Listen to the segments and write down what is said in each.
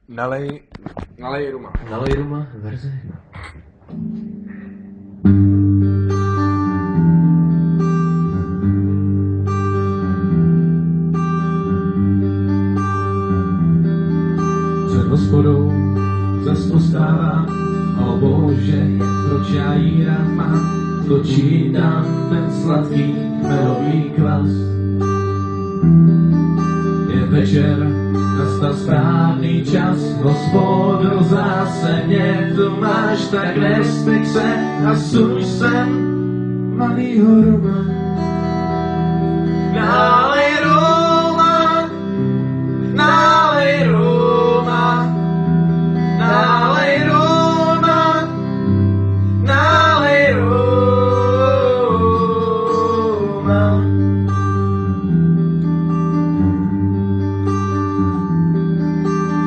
Nalej ruma. Nalej ruma, verze. Před hospodou cestu stávám, o Bože, proč já jí rád mám, točí tam ten sladký medový kvas. Je večer, nastal správný čas, Hospodo, zase mě tu máš, tak nestyď se a suň sem malýho ruma. Nálej ruma, nálej ruma, nálej ruma, nálej ruma.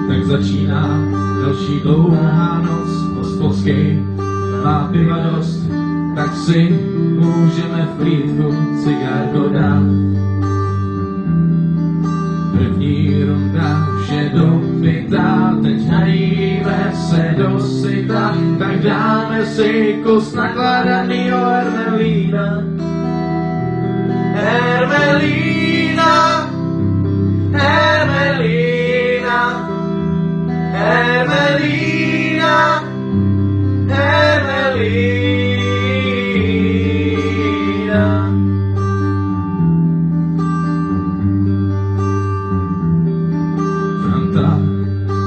Tak začíná další dlouhá noc, hospodský má piva dost, tak si můžeme v klídku cigárko dát. První runda už je dopitá, teď najíme se do syta, tak dáme si kus nakládanýho Hermelína. Hermelína, Hermelína, Hermelína, Hermelína. Franta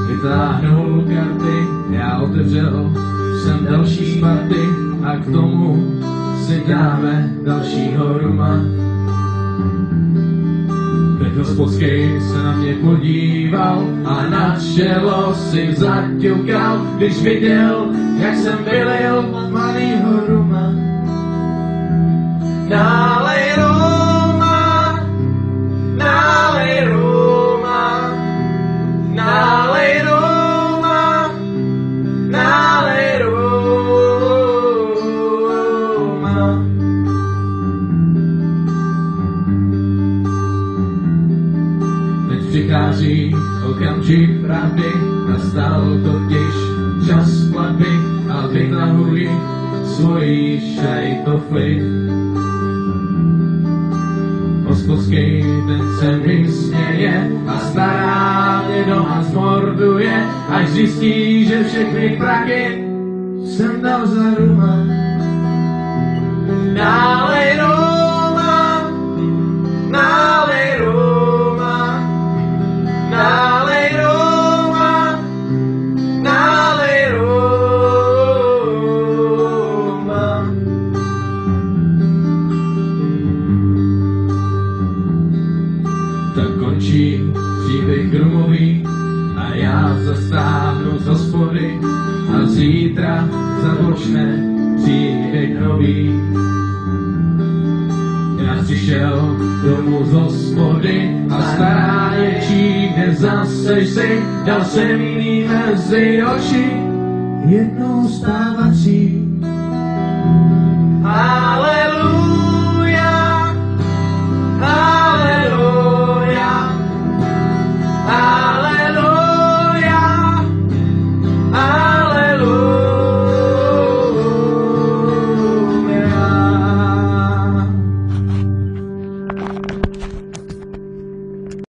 vytáhnul karty, já otevřel jsem další party a k tomu si dáme dalšího ruma. Teď hospodský se na mě podíval a na čelo si zaťukal, když viděl, jak jsem vylil malýho ruma. Nálej ruma, nálej ruma, nálej ruma, nálej ruma. Teď přichází okamžik pravdy, nastal totiž čas platby a vytahuji svoji šajtofli. Hospodský ten se mi směje a stará mě doma zmorduje, až zjistí, že všechny prachy jsem dal za ruma. Nálej ruma, nálej ruma, nálej ruma, nálej ruma. Tak končí příběh rumový a já zastáhnu z hospody a zítra započne příběh nový. Já přišel domů z hospody a stará ječí, kde zase jsi, dal jsem jiný mezi oči, jednou stávací. Haleluja, haleluja.